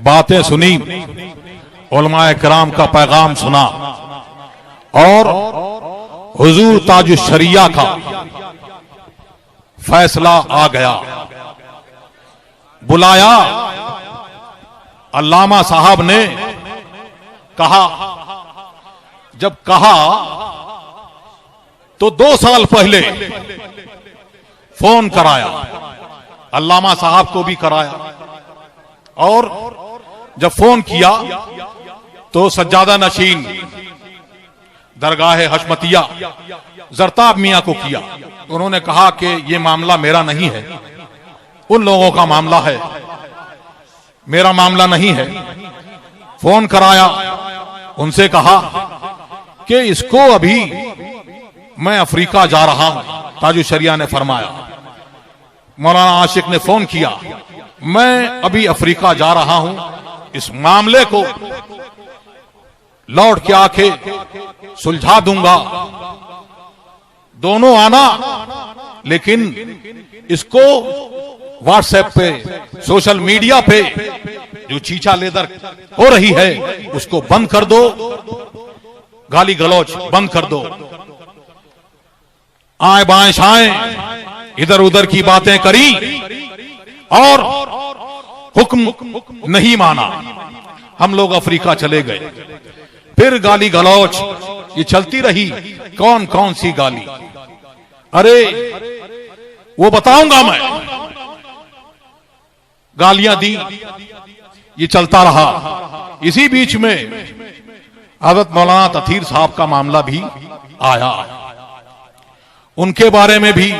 बातें सुनी, उलमाए किराम का पैगाम सुना और हुजूर ताजुश शरिया का फैसला आ गया। बुलाया, अल्लामा साहब ने कहा। जब कहा तो 2 साल पहले फोन कराया, अल्लामा साहब को भी कराया, और जब फोन किया तो सज्जादा नशीन दरगाह हशमतिया जरताब मियां को किया। उन्होंने कहा कि यह मामला मेरा नहीं है, उन लोगों का मामला है, मेरा मामला नहीं है। फोन कराया, उनसे कहा कि इसको अभी मैं अफ्रीका जा रहा हूं। ताजुश शरिया ने फरमाया। मौलाना आशिक ने फोन किया, मैं अभी अफ्रीका जा रहा हूं, इस मामले को लौट के आके सुलझा दूंगा, दोनों आना, लेकिन इसको व्हाट्सएप पे, सोशल मीडिया पे जो चीचा लेदर हो रही है उसको बंद कर दो, गाली गलौज बंद कर दो। आए बाएं शाएं इधर उधर की बातें करी और हुक्म नहीं माना। हम लोग अफ्रीका चले गए। फिर गाली गलौज ये चलती रही। कौन कौन सी गाली, अरे वो बताऊंगा मैं। गालियां दी, ये चलता रहा। इसी बीच में हज़रत मौलाना तथीर साहब का मामला भी आया। उनके बारे में भी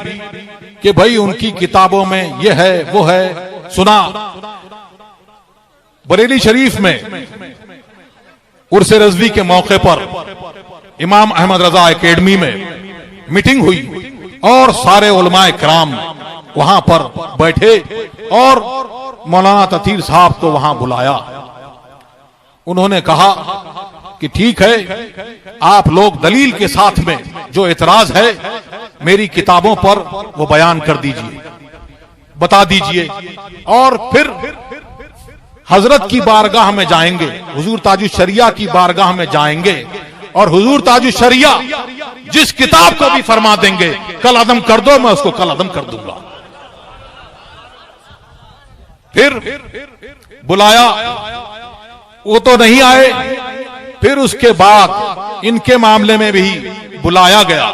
कि भाई उनकी किताबों में ये है वो है, सुना। बरेली शरीफ में उर्स रज़वी के मौके पर इमाम अहमद रजा एकेडमी में मीटिंग हुई और सारे उलमाए किराम वहां पर बैठे और मौलाना तथीर साहब को वहां बुलाया। उन्होंने कहा कि ठीक है, आप लोग दलील के साथ में जो एतराज है मेरी किताबों पर वो बयान कर दीजिए, बता दीजिए, और फिर हजरत की बारगाह में जाएंगे, हुजूर ताजुश शरिया की बारगाह में जाएंगे और हुजूर ताजुश शरिया जिस किताब को भी फरमा देंगे कल अदम कर दो, मैं उसको कल अदम कर दूंगा। फिर बुलाया, वो तो नहीं आए। फिर उसके बाद इनके मामले में भी बुलाया गया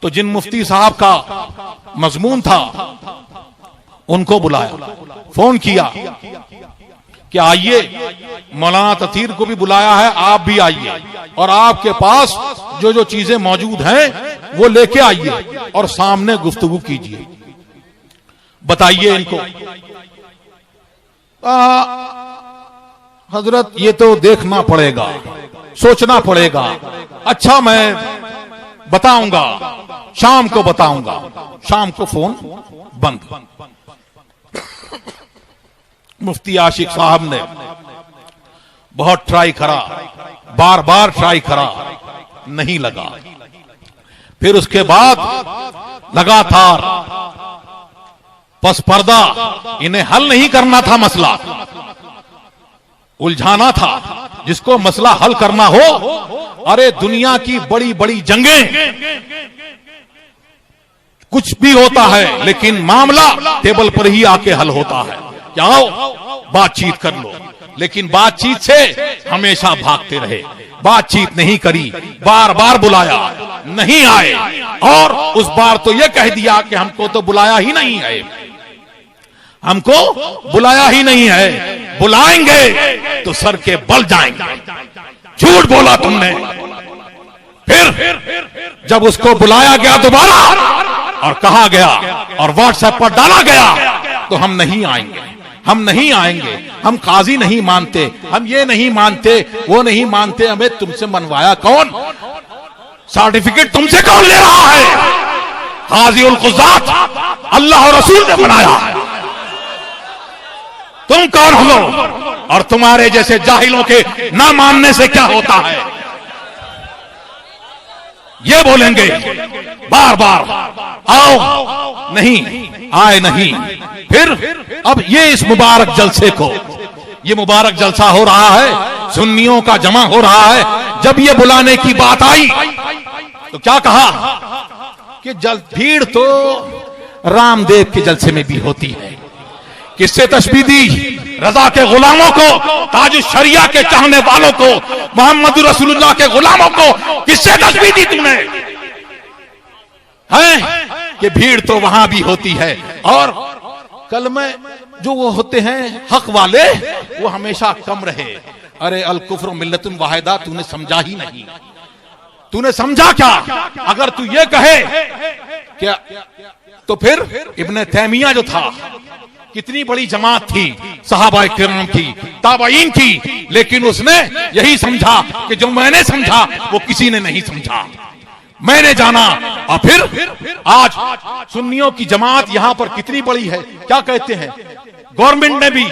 तो जिन मुफ्ती साहब का मजमून था उनको बुलाया, फोन किया कि आइए, मौलाना तथीर को भी बुलाया है, आप भी आइए और आपके पास जो जो चीजें मौजूद हैं वो लेके आइए और सामने गुफ्तगू कीजिए, बताइए इनको। हजरत ये तो देखना पड़ेगा, सोचना पड़ेगा। अच्छा मैं बताऊंगा, शाम को बताऊंगा। शाम को फोन बंद। मुफ्ती आशिक साहब ने बहुत ट्राई करा, बार बार ट्राई करा, नहीं लगा। फिर उसके बाद लगातार पस पर्दा, इन्हें हल नहीं करना था मसला, उलझाना था। जिसको मसला हल करना हो, अरे दुनिया की बड़ी बड़ी जंगें, कुछ भी होता है लेकिन मामला टेबल पर ही आके हल होता है। जाओ बातचीत कर लो, लेकिन बातचीत से हमेशा भागते रहे। बातचीत नहीं करी, बार बार बुलाया, नहीं आए, और उस बार तो यह कह दिया कि हमको तो बुलाया ही नहीं है, हमको बुलाया ही नहीं है, बुलाएंगे तो सर के बल जाएंगे। झूठ बोला तुमने। फिर जब उसको बुलाया गया दोबारा और कहा गया और व्हाट्सएप पर डाला गया तो हम नहीं आएंगे, हम नहीं आएंगे, हम काजी नहीं मानते, हम ये नहीं मानते, वो नहीं मानते। हमें तुमसे मनवाया कौन? सर्टिफिकेट तुमसे कौन ले रहा है? काजी उल कुज़ात अल्लाह और रसूल ने बनाया है। तुम कौन हो? और तुम्हारे जैसे जाहिलों के ना मानने से क्या होता है, ये बोलेंगे बार बार। आओ, नहीं आए, नहीं फिर अब ये इस मुबारक जलसे को, ये मुबारक जलसा हो रहा है, सुन्नियों का जमा हो रहा है। जब ये बुलाने की बात आई तो क्या कहा कि भीड़ तो रामदेव के जलसे में भी होती है। किससे तशबीह दी? रजा के गुलामों को, ताज शरिया के चाहने वालों को, मोहम्मद रसूलुल्लाह के गुलामों को किससे तशबीह दी तूने? है कि भीड़ तो वहां भी होती है, और कल में जो वो होते हैं हक वाले, वो हमेशा कम रहे। अरे अल कुफ्र मिल्लतुन वाहिदा तूने समझा ही नहीं। तूने समझा क्या? अगर तू ये कहे क्या, तो फिर इब्ने तैमिया जो था, कितनी बड़ी जमात थी सहाबाए किराम की, ताबईन की, लेकिन उसने यही समझा कि जो मैंने समझा वो किसी ने नहीं समझा, मैंने जाना। और फिर आज सुन्नियों की जमात यहां पर कितनी बड़ी है। क्या कहते हैं, गवर्नमेंट ने भी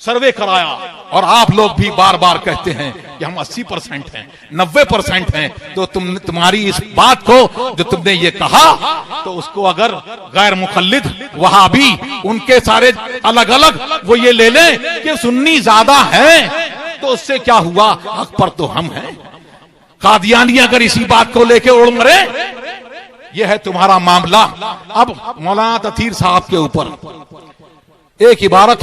सर्वे कराया, और आप लोग भी बार बार कहते हैं कि हम 80% हैं, 90% हैं। तो तुम्हारी इस बात को जो तुमने ये कहा, तो उसको अगर गैर मुखल्लिद वहाबी उनके सारे अलग अलग वो ये ले लें कि सुन्नी ज्यादा हैं, तो उससे क्या हुआ, हक पर तो हम हैं। कादियानी अगर इसी बात को लेके उड़ मरे, ये है तुम्हारा मामला। अब मौलाना तथीर साहब के ऊपर एक इबारत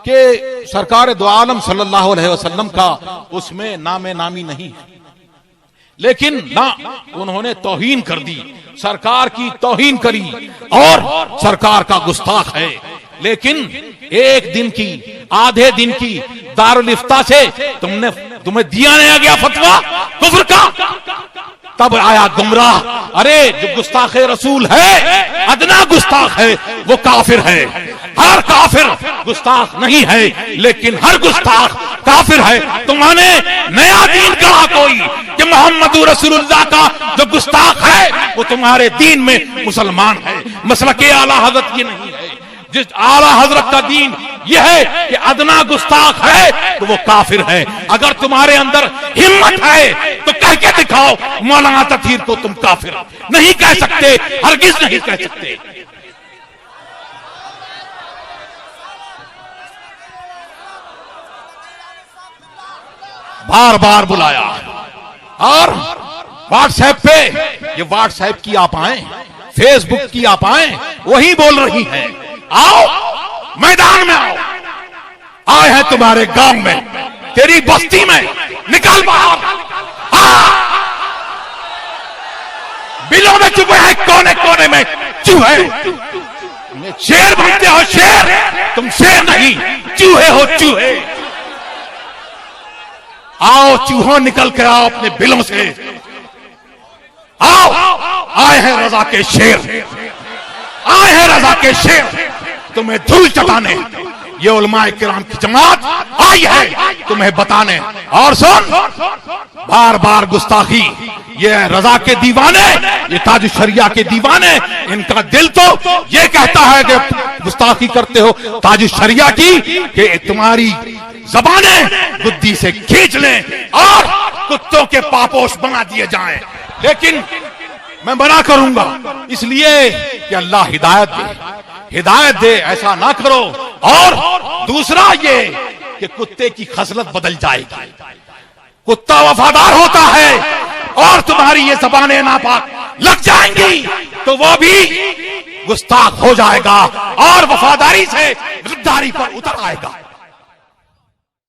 के सरकार दो आलम सल्लल्लाहु अलैहि वसल्लम का उसमें नामे नामी नहीं है, लेकिन ना उन्होंने तौहीन कर दी, सरकार की तौहीन करी, और सरकार का गुस्ताख है। लेकिन एक दिन की, आधे दिन की दारुल इफ्ता से तुम्हें दिया नहीं गया फतवा कुफ्र का, तब आया गुमराह। अरे जो गुस्ताखे रसूल है, अदना गुस्ताख है, वो काफिर है। हर काफिर गुस्ताख नहीं है, लेकिन हर गुस्ताख काफिर है। तुम्हारे नया दीन कहा कोई कि मोहम्मद रसूलुल्लाह का जो गुस्ताख है वो तुम्हारे दीन में मुसलमान है। मसलके आला हजरत ये नहीं है। जिस आला हजरत का दीन यह है कि अदना गुस्ताख है तो वो काफिर है। अगर तुम्हारे अंदर हिम्मत है तो कह के दिखाओ मौलाना तथीर को तुम काफिर नहीं कह सकते, हरगिज नहीं कह सकते। बार बार बुलाया, और व्हाट्सएप पे, ये व्हाट्सएप की आप आए, फेसबुक की आप आए, वही बोल रही हैं आओ मैदान में आओ। आए हैं तुम्हारे गांव में, तेरी बस्ती में, निकल बाहर। बिलों में चुपे हैं, कोने कोने में चूहे। शेर बनते हो शेर, तुम शेर नहीं चूहे हो चूहे। आओ चूहों निकल के आओ अपने बिलों से, आओ। आए हैं रजा के शेर, आए हैं रजा के शेर तुम्हें धूल चटाने। ये उलमाए किराम की जमात आई है तुम्हें बताने। और सुन, बार बार गुस्ताखी, ये रजा के दीवाने, ये ताज शरिया के दीवाने, इनका दिल तो ये कहता है कि गुस्ताखी करते हो ताज शरिया की, कि तुम्हारी ज़बाने बुद्धि से खींच लें और कुत्तों के पापोश बना दिए जाएं। लेकिन मैं मना करूंगा, इसलिए कि अल्लाह हिदायत दे, हिदायत दे, ऐसा ना करो। और दूसरा ये कि कुत्ते की खसलत बदल जाएगी। कुत्ता वफादार होता है, और तुम्हारी ये ज़बानें नापाक लग जाएंगी तो वो भी गुस्ताख हो जाएगा और वफादारी से गद्दारी पर उतर आएगा।